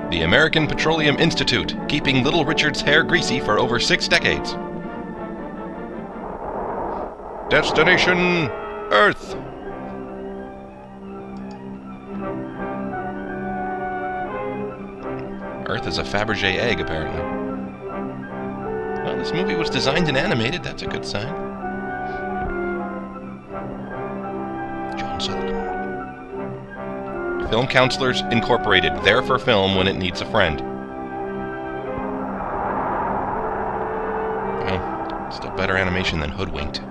The American Petroleum Institute, keeping Little Richard's hair greasy for over 6 decades. Destination Earth. Earth is a Fabergé egg, apparently. Well, this movie was designed and animated. That's a good sign. John Sutherland. Film Counselors Incorporated. There for film when it needs a friend. Well, still better animation than Hoodwinked.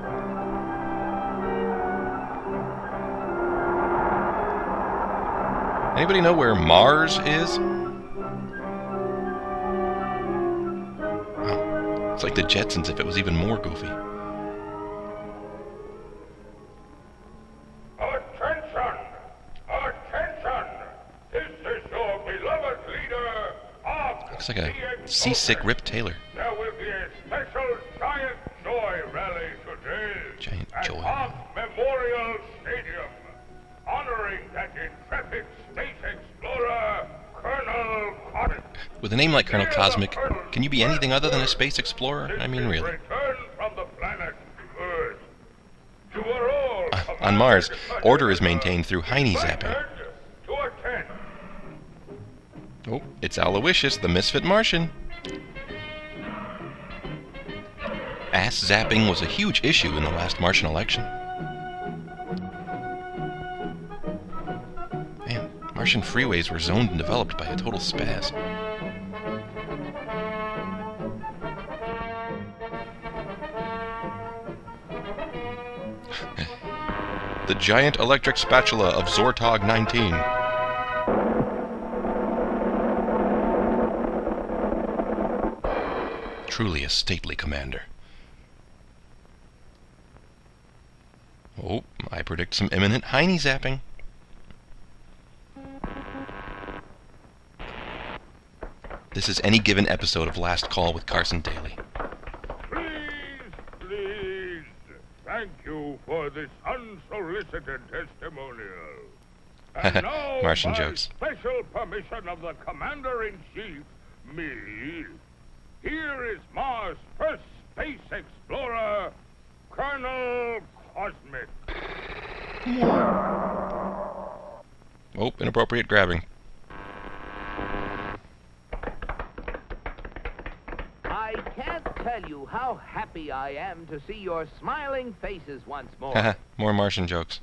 Anybody know where Mars is? It's like the Jetsons if it was even more goofy. Attention! Attention! This is your beloved leader, Ogg. Looks like a seasick Rip Taylor. There will be a special Giant Joy rally today Giant at Joy. Ogg Memorial Stadium, honoring that intrepid space explorer, Colonel Cosmic. With a name like Colonel Cosmic, can you be anything other than a space explorer? I mean, really. Return from the planet Earth. You are all On Mars, order is maintained through Heine zapping. to attend. Oh, it's Aloysius, the misfit Martian. Ass zapping was a huge issue in the last Martian election. Man, Martian freeways were zoned and developed by a total spaz. The giant electric spatula of Zortog 19. Truly a stately commander. Oh, I predict some imminent Heine zapping. This is any given episode of Last Call with Carson Daly. Please, thank you for this unsolicited testimonial. And now, Martian by jokes. special permission of the Commander-in-Chief, me, here is Mars' first space explorer, Colonel Cosmic. Oh, inappropriate grabbing. I can't tell you how happy I am to see your smiling faces once more. More Martian jokes.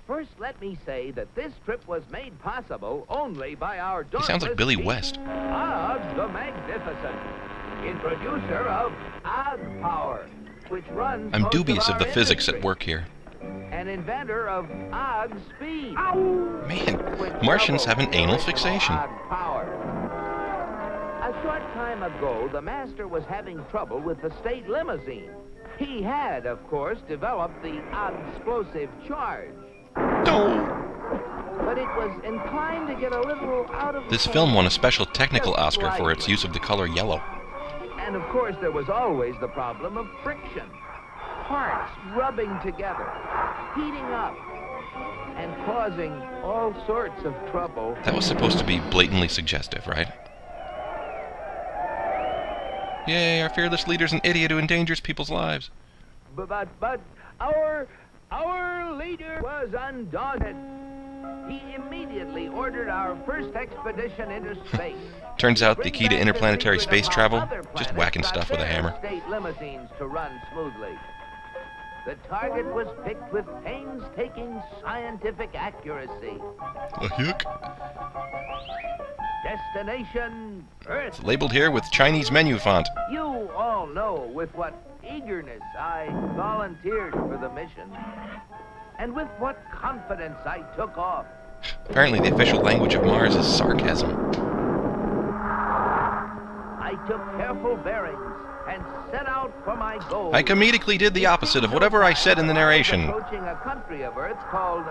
First, let me say that this trip was made possible only by our He sounds like Billy West. Ogg the Magnificent, introducer of Ogg Power, which runs I'm most dubious of our the physics at industry, work here. an inventor of Ogg Speed. Man, which Martians have an doubles anal the original fixation. Ogg Power. A short time ago, the master was having trouble with the state limousine. He had, of course, developed the Ogg-explosive charge, No! but it was inclined to get a little out of This hand. film won a special technical Just Oscar for its slightly. use of the color yellow. And of course, there was always the problem of friction. Parts rubbing together, heating up, and causing all sorts of trouble. That was supposed to be blatantly suggestive, right? Yay, our fearless leader's an idiot who endangers people's lives. But our leader was undaunted. He immediately ordered our first expedition into space. Turns out the key to interplanetary space travel, just whacking stuff with a hammer. State limousines to run smoothly. The target was picked with painstaking scientific accuracy. Yuck. Destination Earth. It's labeled here with Chinese menu font. You all know with what eagerness I volunteered for the mission, and with what confidence I took off. Apparently the official language of Mars is sarcasm. I took careful bearings and set out for my goal. I comedically did the opposite of whatever I said in the narration. Approaching a country of Earth called,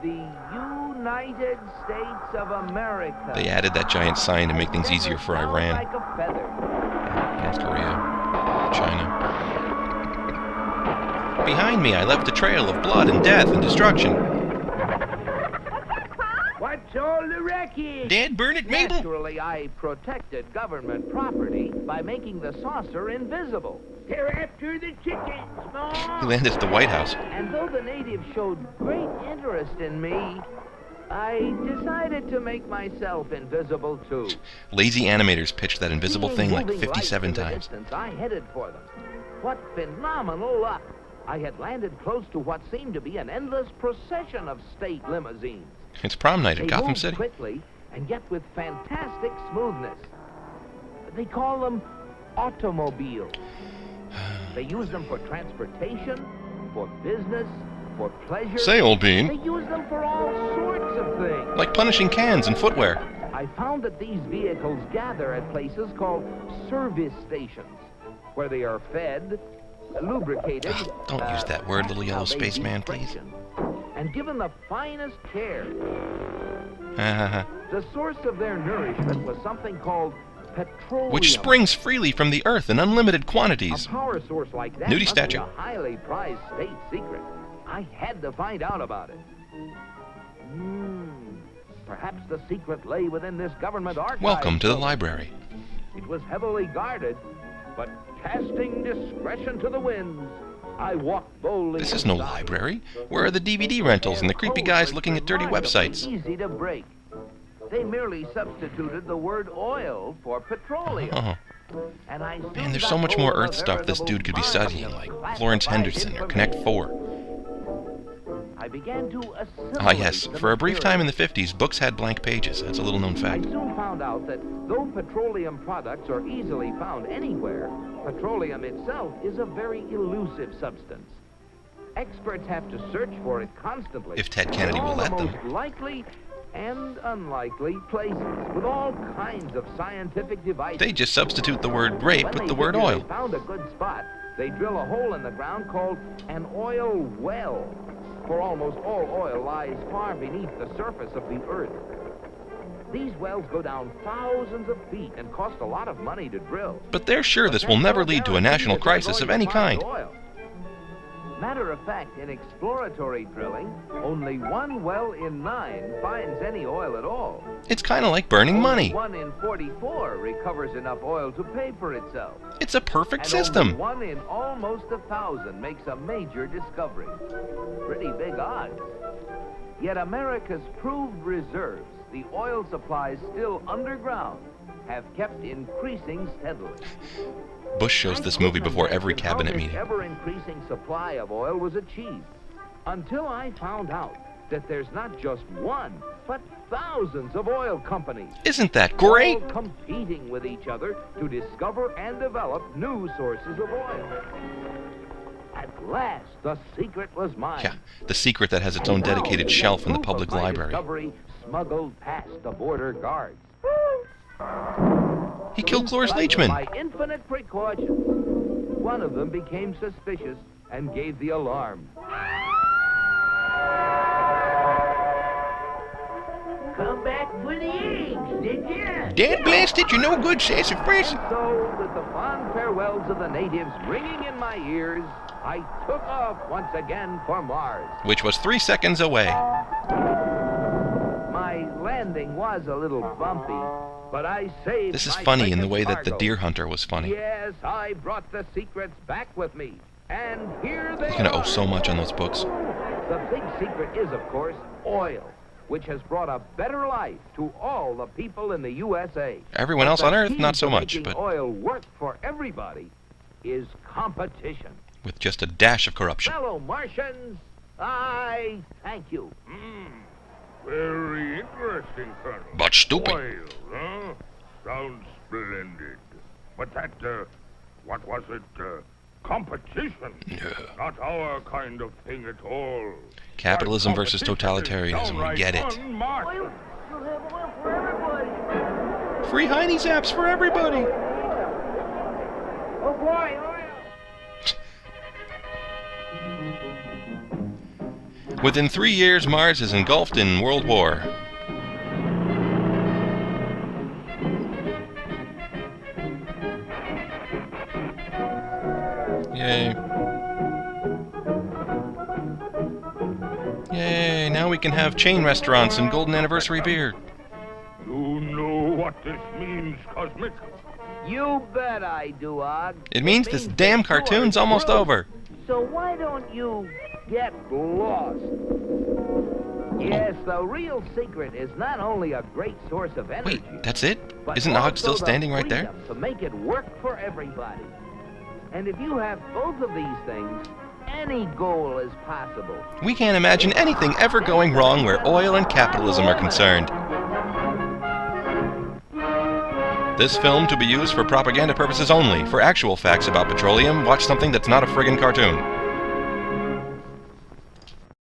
the United States of America. They added that giant sign to make things easier for Iran, Like a feather. North Korea, China. Behind me, I left a trail of blood and death and destruction. What's all the wreckage. Dad, burn it, Mabel! Naturally, I protected government property by making the saucer invisible. They're after the chickens, Mom. He landed at the White House. And though the natives showed great interest in me, I decided to make myself invisible too. Lazy animators pitched that invisible Seeing thing like moving 57 lights in the times. distance, I headed for them. What phenomenal luck! I had landed close to what seemed to be an endless procession of state limousines. It's prom night They at Gotham moved City. quickly and yet with fantastic smoothness. They call them automobiles. They use them for transportation, for business, for pleasure. Say, old They bean. use them for all sorts of things. Like punishing cans and footwear. I found that these vehicles gather at places called service stations, where they are fed, lubricated. Don't use that word, little yellow now they spaceman, beat please. friction, and given the finest care. Ha The source of their nourishment was something called petroleum. Which springs freely from the earth in unlimited quantities. A power source like that Nudie must statue. be a highly prized state secret. I had to find out about it. Perhaps the secret lay within this government archive. Welcome to the building. library. It was heavily guarded, but casting discretion to the winds, I walked boldly. This is no inside. library. Where are the DVD rentals and the creepy guys looking at dirty websites? Easy to break. They merely substituted the word oil for petroleum. Oh, And I soon man, there's got so much hold more of a Earth stuff this veritable dude could be studying, mine like of Florence classified Henderson or Connect information. 4. I began to assimilate Ah, yes, the for a brief time in material. the 50s, books had blank pages. That's a little known I fact. soon found out that though petroleum products are easily found anywhere, petroleum itself is a very elusive substance. Experts have to search for it constantly. If Ted Kennedy in will all let the them. most likely and unlikely places, with all kinds of scientific devices. They just substitute the word rape When with they the word figure oil. They found a good spot. They drill a hole in the ground called an oil well. For almost all oil lies far beneath the surface of the earth. These wells go down thousands of feet and cost a lot of money to drill. But they're sure this will That's never no lead to a guarantee national that they're crisis of going any to find kind. oil. Matter of fact, in exploratory drilling, only 1 well in 9 finds any oil at all. It's kind of like burning money. 1 in 44 recovers enough oil to pay for itself. It's a perfect And system. only 1 in almost 1,000 makes a major discovery. Pretty big odds. Yet America's proved reserves, the oil supplies still underground, have kept increasing steadily. Bush shows this movie before every cabinet How meeting. this ever-increasing supply of oil was achieved, until I found out that there's not just one, but thousands of oil companies. Isn't that great? All competing with each other to discover and develop new sources of oil. At last, the secret was mine. Yeah, the secret that has its own And now, dedicated shelf in the proof public of my library. discovery smuggled past the border guards. He killed Cloris In spite of Leachman. my infinite precautions, one of them became suspicious and gave the alarm. Come back for the eggs, did you? Dad blasted, you no good sassafras. And so, with the fond farewells of the natives ringing in my ears, I took off once again for Mars. Which was 3 seconds away. My landing was a little bumpy, but I saved This is my funny in the precious way that the cargo. deer hunter was funny. Yes, I brought the secrets back with me, and here they He's gonna are. owe so much on those books. The big secret is, of course, oil, which has brought a better life to all the people in the USA. Everyone else But on the Earth, key not so to much, making but oil work for everybody is competition. with just a dash of corruption. Fellow Martians, I thank you. Very interesting, Colonel. But stupid. Oil, huh? Sounds splendid. But that, what was it? Competition. Not our kind of thing at all. Capitalism Why, versus competition is totalitarianism, we downright get it. unmartial. You'll have oil for everybody. Free Heine Zaps for everybody. Oh boy, oil. Within 3 years, Mars is engulfed in World War. Yay. Yay, now we we can have chain restaurants and golden anniversary beer. You know what this means, Cosmic? You bet I do, Og. It means this damn cartoon's almost over. So why don't you get lost? Yes, the real secret is not only a great source of energy. Wait, that's it? but Isn't Og also still the standing right there? freedom to make it work for everybody. And if you have both of these things, any goal is possible. We can't imagine anything ever going wrong where oil and capitalism are concerned. This film to be used for propaganda purposes only. For actual facts about petroleum, watch something that's not a friggin' cartoon.